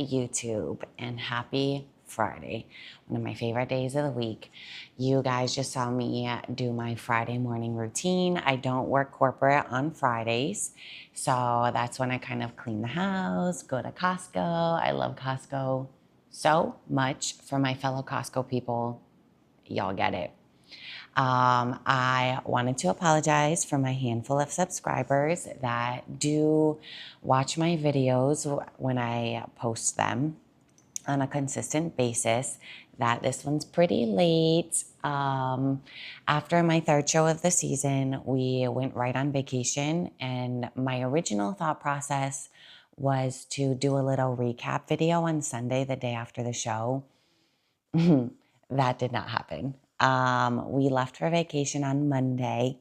YouTube, and happy Friday, one of my favorite days of the week. You guys just saw me do my Friday morning routine. I don't work corporate on Fridays, so that's when I kind of clean the house, go to Costco. I love Costco so much. For my fellow Costco people, y'all get it. I wanted to apologize for my handful of subscribers that do watch my videos when I post them on a consistent basis, that this one's pretty late. After my third show of the season, we went right on vacation, and my original thought process was to do a little recap video on Sunday, the day after the show. That did not happen. We left for vacation on Monday,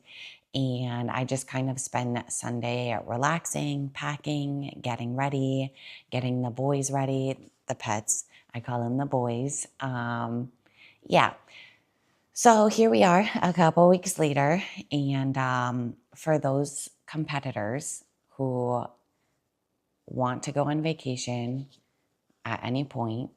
and I just kind of spent Sunday relaxing, packing, getting ready, getting the boys ready, the pets. I call them the boys. Yeah. So here we are a couple weeks later, and for those competitors who want to go on vacation at any point,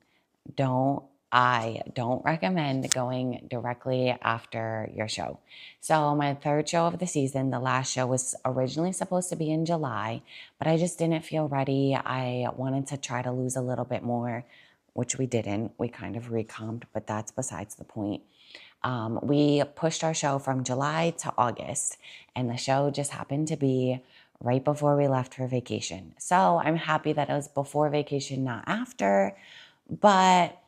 I don't recommend going directly after your show. So my third show of the season, the last show, was originally supposed to be in July, but I just didn't feel ready. I wanted to try to lose a little bit more, which we didn't. We kind of recomped, but that's besides the point. We pushed our show from July to August, and the show just happened to be right before we left for vacation. So I'm happy that it was before vacation, not after, but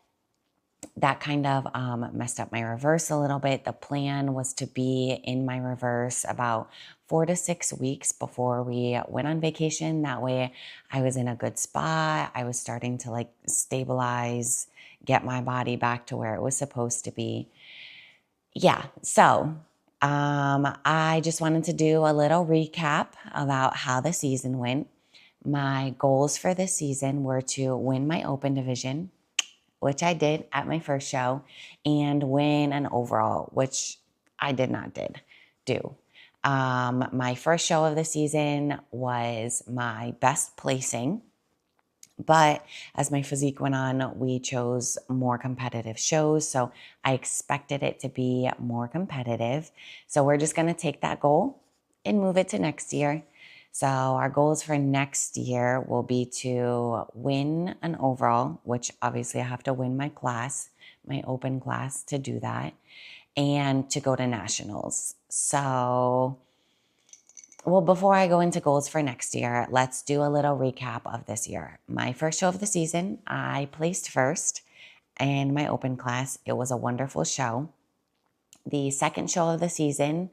that kind of messed up my reverse a little bit. The plan was to be in my reverse about 4 to 6 weeks before we went on vacation. That way I was in a good spot. I was starting to like stabilize, get my body back to where it was supposed to be. Yeah, so I just wanted to do a little recap about how the season went. My goals for this season were to win my open division, which I did at my first show, and win an overall, which I did not do. My first show of the season was my best placing, but as my physique went on, we chose more competitive shows, so I expected it to be more competitive. So we're just going to take that goal and move it to next year. So our goals for next year will be to win an overall, which obviously I have to win my class, my open class, to do that, and to go to nationals. So, well, before I go into goals for next year, let's do a little recap of this year. My first show of the season, I placed first in my open class. It was a wonderful show. The second show of the season,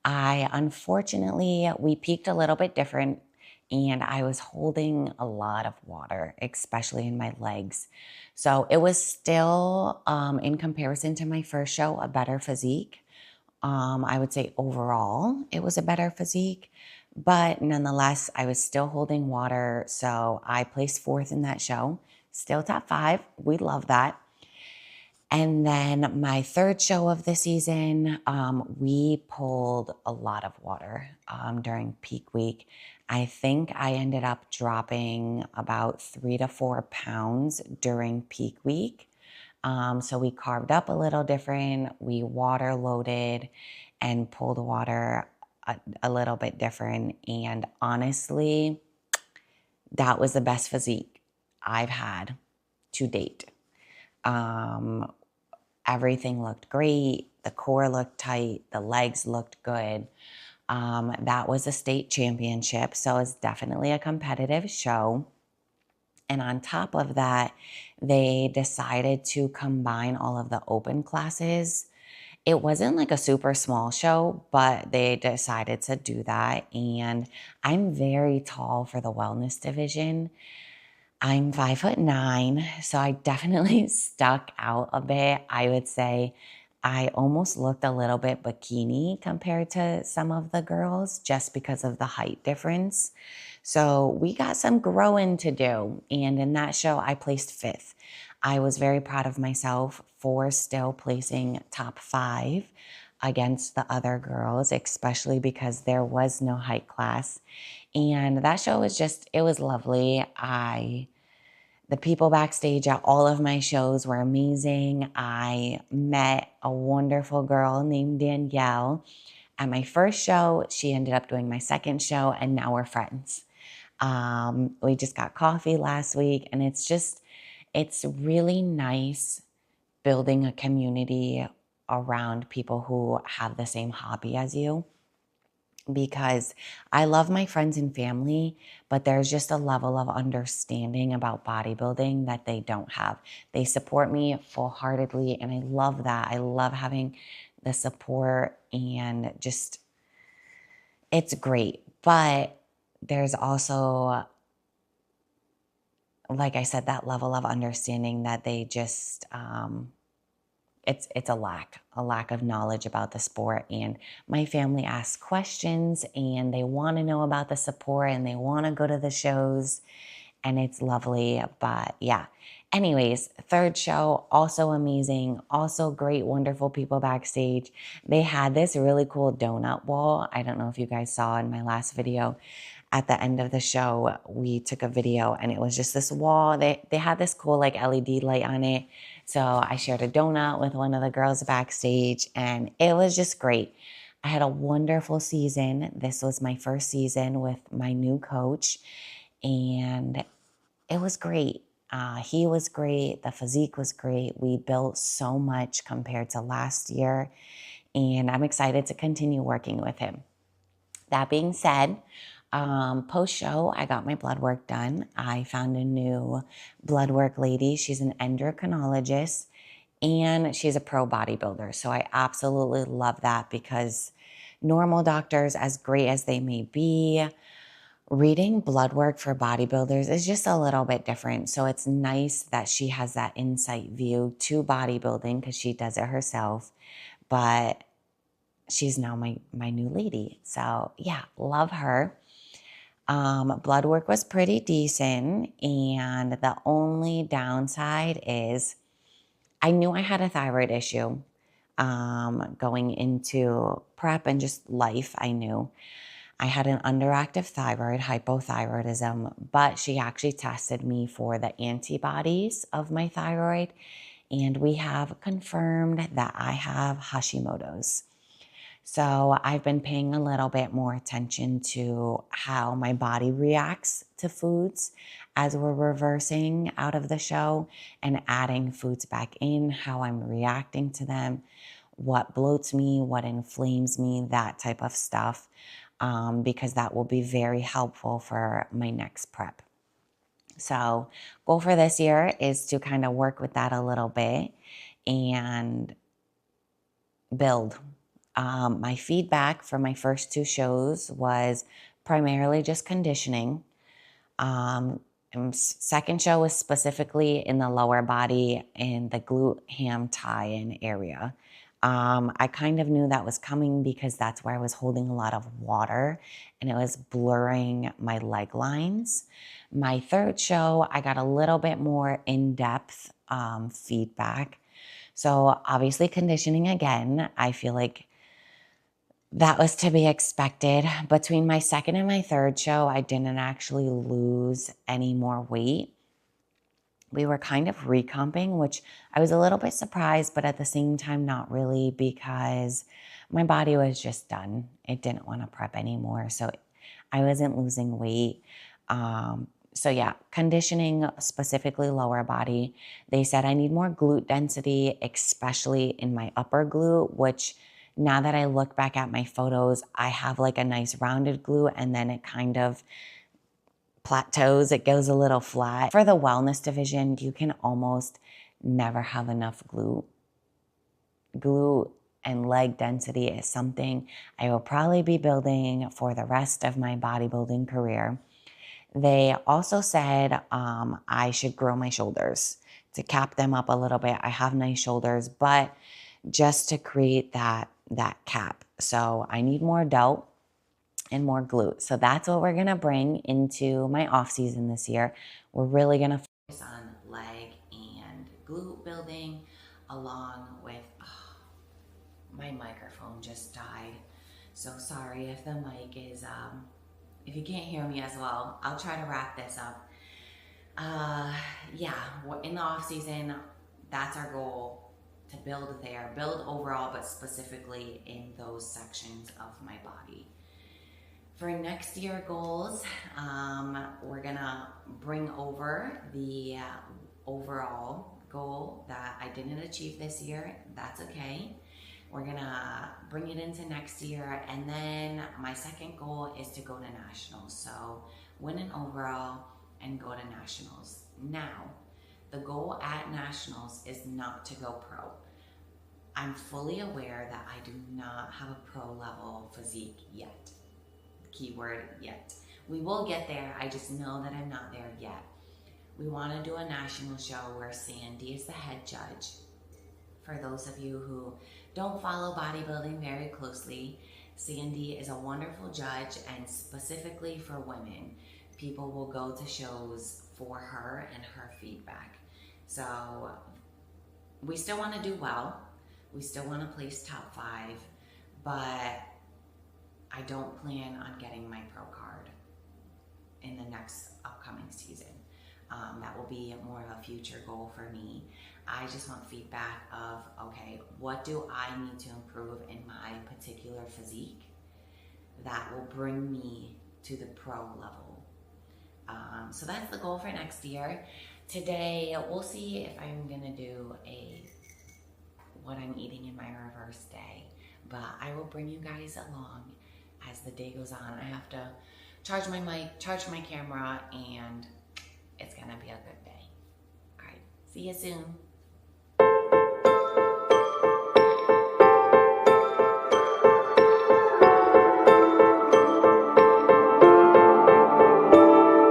we peaked a little bit different, and I was holding a lot of water, especially in my legs. So it was still, in comparison to my first show, a better physique. I would say overall it was a better physique, but nonetheless, I was still holding water. So I placed fourth in that show, still top 5. We love that. And then my third show of the season, we pulled a lot of water during peak week. I think I ended up dropping about 3 to 4 pounds during peak week. So we carved up a little different. We water loaded and pulled water a little bit different. And honestly, that was the best physique I've had to date. Everything looked great. The core looked tight. The legs looked good. That was a state championship, so it's definitely a competitive show. And on top of that, they decided to combine all of the open classes. It wasn't like a super small show, but they decided to do that. And I'm very tall for the wellness division. I'm 5'9", so I definitely stuck out a bit. I would say I almost looked a little bit bikini compared to some of the girls just because of the height difference. So we got some growing to do. And in that show, I placed 5th. I was very proud of myself for still placing top 5 against the other girls, especially because there was no height class. And that show was it was lovely. The people backstage at all of my shows were amazing. I met a wonderful girl named Danielle at my first show. She ended up doing my second show, and now we're friends. We just got coffee last week, and it's really nice building a community around people who have the same hobby as you, because I love my friends and family, but there's just a level of understanding about bodybuilding that they don't have. They support me full-heartedly, and I love that. I love having the support, and just, it's great. But there's also, like I said, that level of understanding that they just, it's a lack of knowledge about the sport. And my family asks questions, and they want to know about the support, and they want to go to the shows, and it's lovely. But yeah, anyways, third show, also amazing, also great, wonderful people backstage. They had this really cool donut wall. I don't know if you guys saw in my last video. At the end of the show, we took a video, and it was just this wall. They had this cool like LED light on it. So I shared a donut with one of the girls backstage, and it was just great. I had a wonderful season. This was my first season with my new coach, and it was great. He was great. The physique was great. We built so much compared to last year, and I'm excited to continue working with him. That being said, post-show, I got my blood work done. I found a new blood work lady. She's an endocrinologist, and she's a pro bodybuilder. So I absolutely love that, because normal doctors, as great as they may be, reading blood work for bodybuilders is just a little bit different. So it's nice that she has that insight view to bodybuilding, because she does it herself. But she's now my new lady. So yeah, love her. Blood work was pretty decent, and the only downside is I knew I had a thyroid issue going into prep and just life. I knew I had an underactive thyroid, hypothyroidism, but she actually tested me for the antibodies of my thyroid, and we have confirmed that I have Hashimoto's. So I've been paying a little bit more attention to how my body reacts to foods as we're reversing out of the show and adding foods back in, how I'm reacting to them, what bloats me, what inflames me, that type of stuff, because that will be very helpful for my next prep. So goal for this year is to kind of work with that a little bit and build. My feedback for my first two shows was primarily just conditioning. Second show was specifically in the lower body, in the glute ham tie-in area. I kind of knew that was coming, because that's where I was holding a lot of water, and it was blurring my leg lines. My third show, I got a little bit more in-depth feedback. So obviously conditioning again, I feel like that was to be expected. Between my second and my third show, I didn't actually lose any more weight. We were kind of recomping, which I was a little bit surprised, but at the same time, not really, because my body was just done. It didn't want to prep anymore. So I wasn't losing weight. So yeah, conditioning, specifically lower body. They said I need more glute density, especially in my upper glute, which now that I look back at my photos, I have like a nice rounded glute, and then it kind of plateaus. It goes a little flat. For the wellness division, you can almost never have enough glute. Glute and leg density is something I will probably be building for the rest of my bodybuilding career. They also said I should grow my shoulders to cap them up a little bit. I have nice shoulders, but just to create that cap. So I need more delt and more glute. So that's what we're gonna bring into my off season this year. We're really gonna focus on leg and glute building, along with, my microphone just died. So sorry if the mic is, if you can't hear me as well. I'll try to wrap this up. Yeah, in the off season, that's our goal, to build there, build overall, but specifically in those sections of my body. For next year goals, we're gonna bring over the overall goal that I didn't achieve this year. That's okay. We're gonna bring it into next year, and then my second goal is to go to nationals. So win an overall and go to nationals. Now, the goal at nationals is not to go pro. I'm fully aware that I do not have a pro level physique yet. Keyword yet. We will get there. I just know that I'm not there yet. We want to do a national show where Sandy is the head judge. For those of you who don't follow bodybuilding very closely, Sandy is a wonderful judge, and specifically for women, people will go to shows for her and her feedback. So we still want to do well. We still want to place top 5, but I don't plan on getting my pro card in the next upcoming season. That will be more of a future goal for me. I just want feedback of, okay, what do I need to improve in my particular physique that will bring me to the pro level? So that's the goal for next year. Today, we'll see if I'm gonna do what I'm eating in my reverse day, but I will bring you guys along as the day goes on. I have to charge my mic, charge my camera, and it's gonna be a good day. All right, see you soon.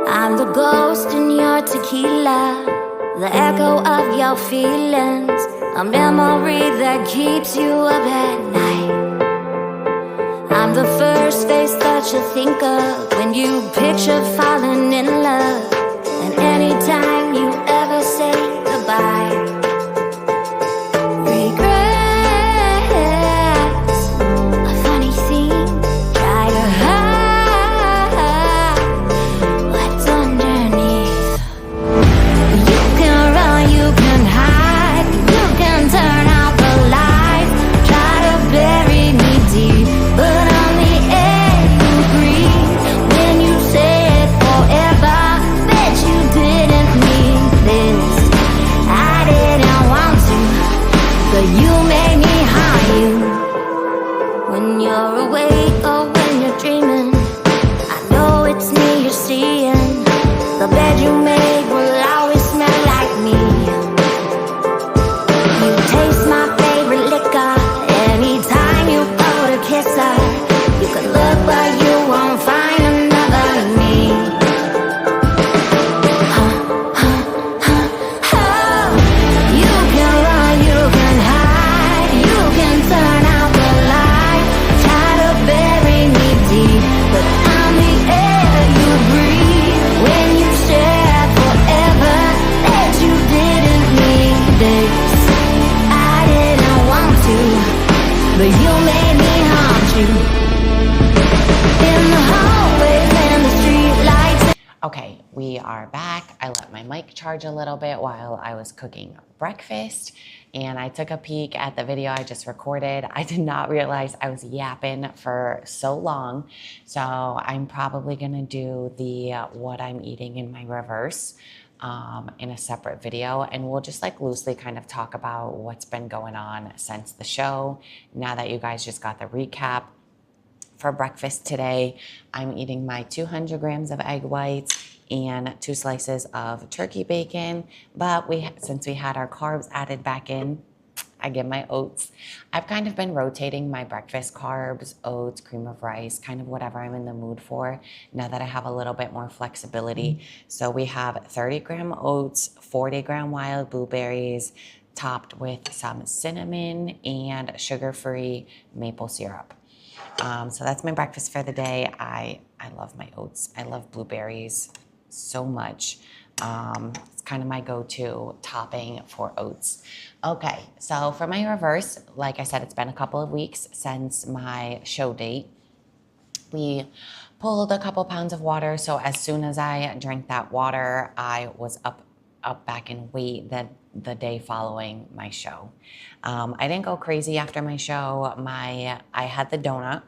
I'm the ghost in your tequila, the echo of your feelings, a memory that keeps you up at night. I'm the first face that you think of when you picture falling in love, and anytime you ever say goodbye. Regrets, a funny thing, try to hide what's underneath. You can run, you can hide, you can turn out the lights, try to bury me deep, but I'm the air you breathe. When you said forever, bet you didn't mean this. I didn't want to, but you made me harm you. When you're awake or when you're dreaming, I know it's me you're seeing. The bed you made will always smell like me. You taste my favorite liquor anytime you go to kiss her. You could look but you won't find another me. You can run, you can hide, you can turn out the light, try to bury me deep, but I'm the air you breathe. When you said forever, that you didn't mean this. I didn't want to, but you made me haunt you. In the hallways and the street lights. Okay, we are back. I let my mic charge a little bit while I was cooking breakfast, and I took a peek at the video I just recorded. I did not realize I was yapping for so long, so I'm probably gonna do the what I'm eating in my reverse in a separate video, and we'll just like loosely kind of talk about what's been going on since the show, now that you guys just got the recap. For breakfast today, I'm eating my 200 grams of egg whites and 2 slices of turkey bacon. But since we had our carbs added back in, I get my oats. I've kind of been rotating my breakfast carbs, oats, cream of rice, kind of whatever I'm in the mood for now that I have a little bit more flexibility. So we have 30-gram oats, 40-gram wild blueberries, topped with some cinnamon and sugar-free maple syrup. So that's my breakfast for the day. I love my oats. I love blueberries so much. It's kind of my go-to topping for oats. Okay, so for my reverse, like I said, it's been a couple of weeks since my show date. We pulled a couple pounds of water. So as soon as I drank that water, I was up back in weight the day following my show. I didn't go crazy after my show. I had the donut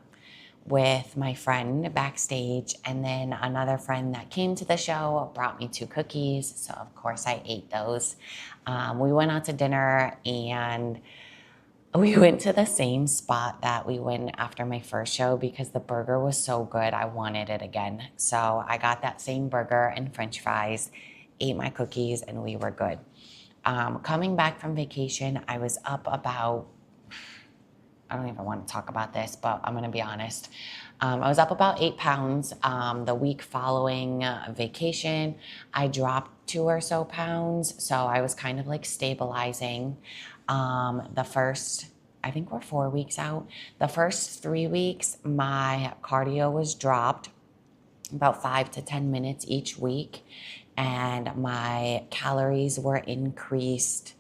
with my friend backstage, and then another friend that came to the show brought me 2 cookies. So of course I ate those. We went out to dinner, and we went to the same spot that we went after my first show because the burger was so good. I wanted it again. So I got that same burger and French fries, ate my cookies, and we were good. Coming back from vacation, I was up about, I don't even want to talk about this, but I'm going to be honest. I was up about 8 pounds. The week following vacation, I dropped 2 or so pounds. So I was kind of like stabilizing. The first, I think we're 4 weeks out. The first 3 weeks, my cardio was dropped about 5 to 10 minutes each week. And my calories were increased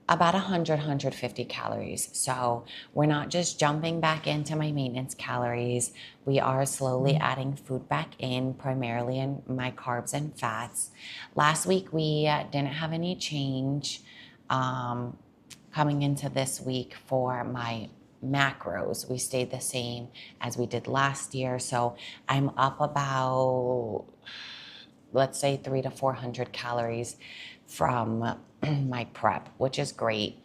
about 150 calories. So we're not just jumping back into my maintenance calories. We are slowly adding food back in, primarily in my carbs and fats. Last week, we didn't have any change coming into this week for my macros. We stayed the same as we did last year. So I'm up about, let's say 300 to 400 calories from my prep, which is great.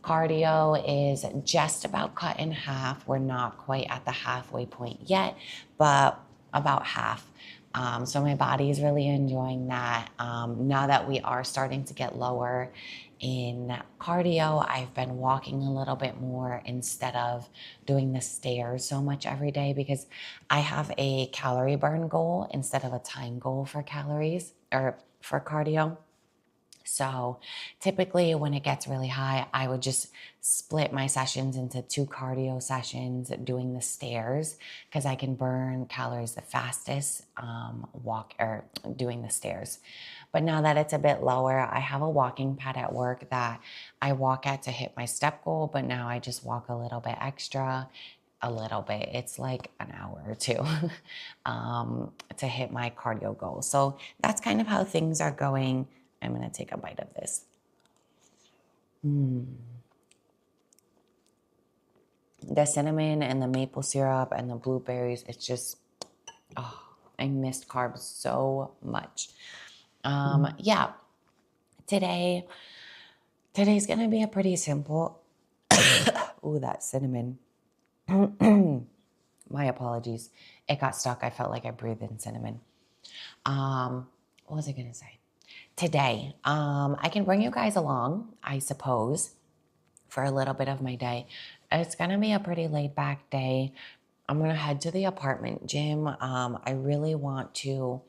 Cardio is just about cut in half. We're not quite at the halfway point yet, but about half. So my body is really enjoying that. Now that we are starting to get lower in cardio, I've been walking a little bit more instead of doing the stairs so much every day because I have a calorie burn goal instead of a time goal for calories or for cardio. So typically when it gets really high, I would just split my sessions into 2 cardio sessions doing the stairs because I can burn calories the fastest doing the stairs. But now that it's a bit lower, I have a walking pad at work that I walk at to hit my step goal, but now I just walk a little bit extra, a little bit. It's like an hour or 2 to hit my cardio goal. So that's kind of how things are going. I'm going to take a bite of this. The cinnamon and the maple syrup and the blueberries, it's just, oh, I missed carbs so much. Yeah, today's going to be a pretty simple, ooh, that cinnamon. My apologies. It got stuck. I felt like I breathed in cinnamon. What was I going to say? Today, I can bring you guys along, I suppose, for a little bit of my day. It's going to be a pretty laid back day. I'm going to head to the apartment gym. I really want to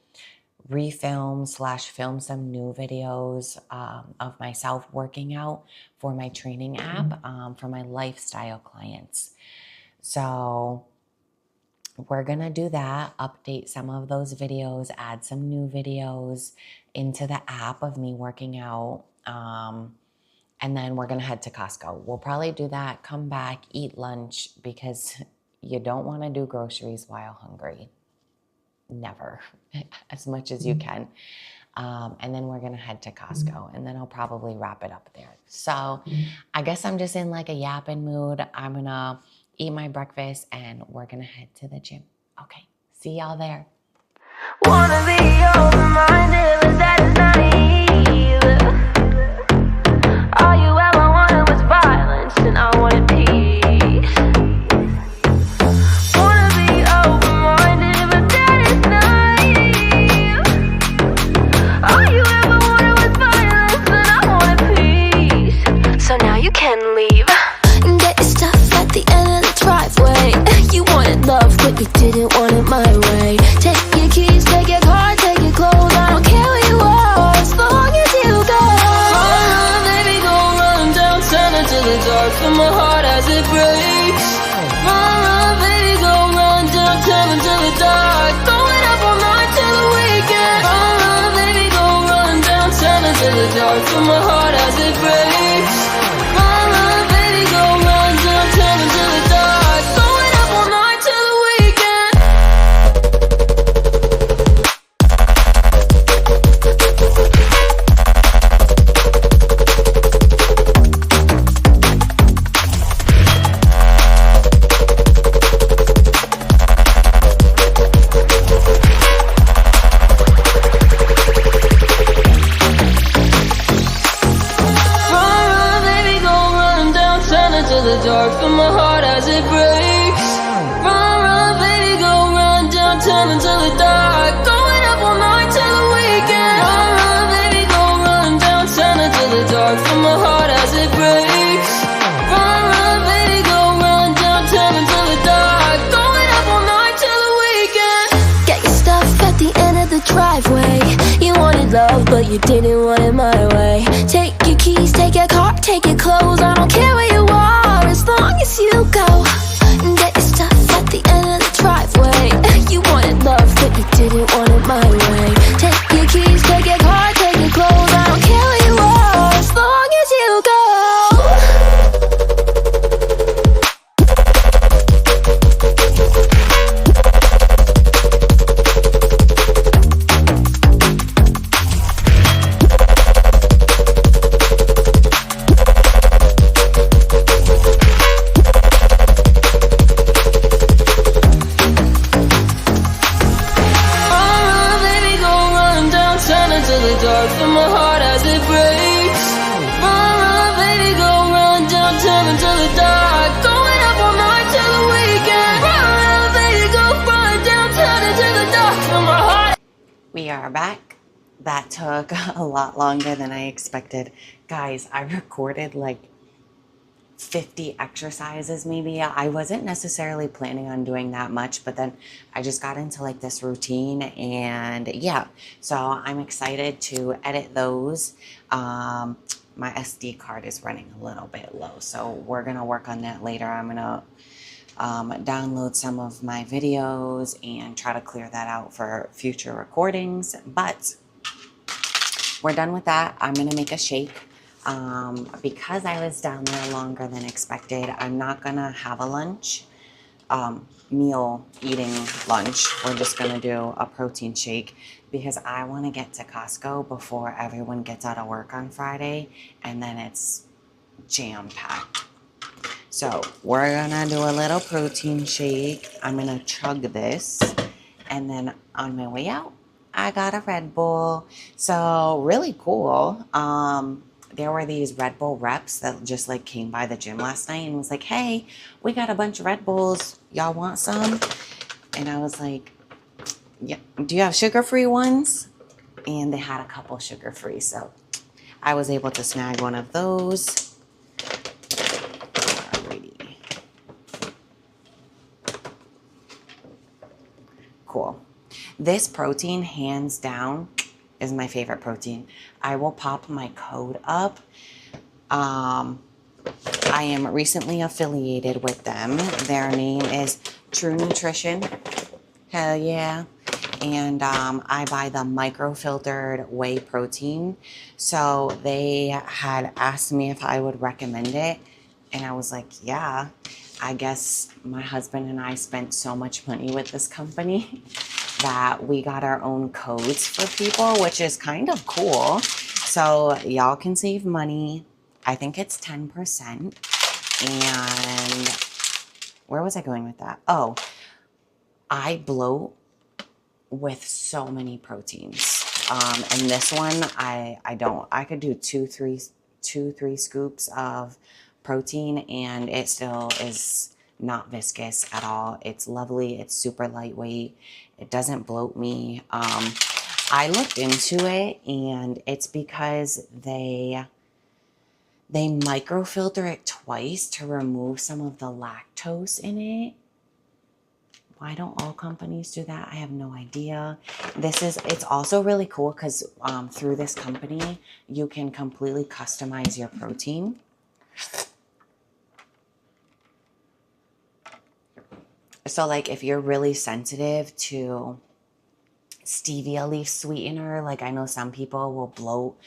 refilm/film some new videos of myself working out for my training app for my lifestyle clients. So we're going to do that, update some of those videos, add some new videos into the app of me working out. And then we're going to head to Costco. We'll probably do that, come back, eat lunch, because you don't want to do groceries while hungry. Never, as much as you can. And then we're going to head to Costco, and then I'll probably wrap it up there. So I guess I'm just in like a yapping mood. I'm going to eat my breakfast, and we're going to head to the gym. Okay, see y'all there. Wanna be open-minded, but that is naive. All you ever wanted was violence, and I wanted peace. Wanna be open-minded, but that is naive. All you ever wanted was violence, and I wanted peace. So now you can leave. Get your stuff at the end of the driveway. You wanted love, but you didn't want it my way. Take your keys, take your car, take your clothes. I don't care where you are, as long as you go. Oh, baby, go run down Santa to the dark. Fill my heart till the dark. Going up all night till the weekend. Run, run, baby, go run downtown until the dark. Feel my heart as it breaks. Run, run, baby, go run downtown until the dark. Going up all night till the weekend. Get your stuff at the end of the driveway. You wanted love, but you didn't want it my way. Take your keys, take your car, take your clothes. I don't care where you are, as long as you go. And get your stuff at the end of the driveway. You wanted love, but you didn't want it my way. Take your keys, take your car, take your clothes. I don't care where you are, as long as you go. Till the dark, feel my heart as it breaks. Run, run, baby, go run downtown until the dark. Going up all night till the weekend. Run, run, baby, go run downtown until the dark. Feel my heart. We are back. That took a lot longer than I expected. Guys, I recorded like 50 exercises maybe. I wasn't necessarily planning on doing that much, but then I just got into like this routine, and yeah, so I'm excited to edit those. My SD card is running a little bit low, so we're gonna work on that later. I'm gonna download some of my videos and try to clear that out for future recordings, but we're done with that. I'm gonna make a shake. Because I was down there longer than expected, I'm not gonna have a lunch, meal eating lunch. We're just gonna do a protein shake because I want to get to Costco before everyone gets out of work on Friday, and then it's jam-packed. So we're gonna do a little protein shake. I'm gonna chug this, and then on my way out, I got a Red Bull. So really cool. There were these Red Bull reps that just like came by the gym last night and was like, hey, we got a bunch of Red Bulls. Y'all want some? And I was like, yeah, do you have sugar-free ones? And they had a couple sugar-free. So I was able to snag one of those. Alrighty. Cool. This protein, hands down, is my favorite protein. I will pop my code up. I am recently affiliated with them. Their name is True Nutrition. Hell yeah. And I buy the microfiltered whey protein. So they had asked me if I would recommend it. And I was like, yeah. I guess my husband and I spent so much money with this company that we got our own codes for people, which is kind of cool. So y'all can save money. I think it's 10%. And where was I going with that? Oh, I bloat with so many proteins. And this one, I don't. I could do two, three scoops of protein, and it still is not viscous at all. It's lovely. It's super lightweight. It doesn't bloat me. I looked into it, and it's because they microfilter it twice to remove some of the lactose in it. Why don't all companies do that? I have no idea. It's also really cool because through this company, you can completely customize your protein. So like if you're really sensitive to stevia leaf sweetener, like I know some people will bloat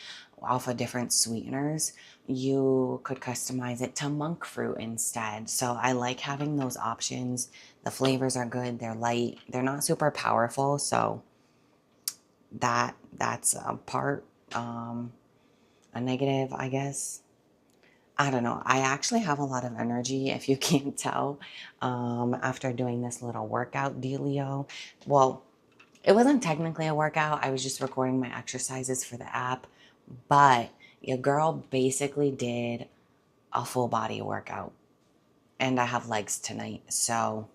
off of different sweeteners, you could customize it to monk fruit instead. So I like having those options. The flavors are good, they're light, they're not super powerful, so that's a part, a negative, I guess. I don't know. I actually have a lot of energy, if you can't tell, after doing this little workout dealio. Well, it wasn't technically a workout. I was just recording my exercises for the app, but your girl basically did a full body workout, and I have legs tonight. So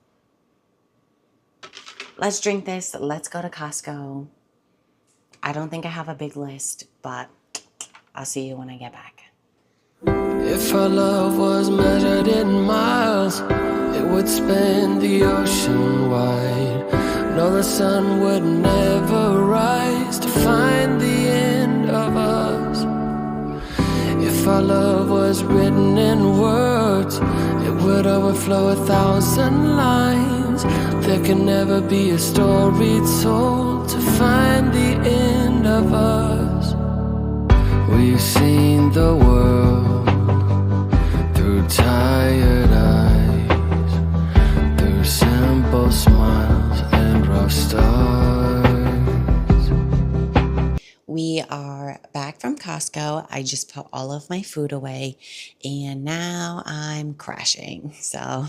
let's drink this. Let's go to Costco. I don't think I have a big list, but I'll see you when I get back. If our love was measured in miles, it would span the ocean wide. No, the sun would never rise to find the end of us. If our love was written in words, it would overflow 1,000 lines. There can never be a story told to find the end of us. We've seen the world through tired eyes, through simple smiles and rough stars. We are back from Costco. I just put all of my food away and now I'm crashing. So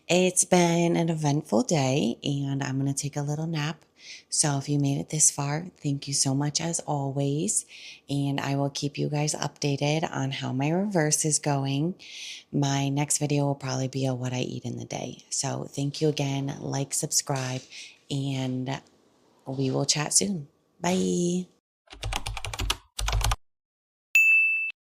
it's been an eventful day and I'm going to take a little nap. So if you made it this far, thank you so much as always. And I will keep you guys updated on how my reverse is going. My next video will probably be a what I eat in the day. So thank you again. Like, subscribe, and we will chat soon. Bye.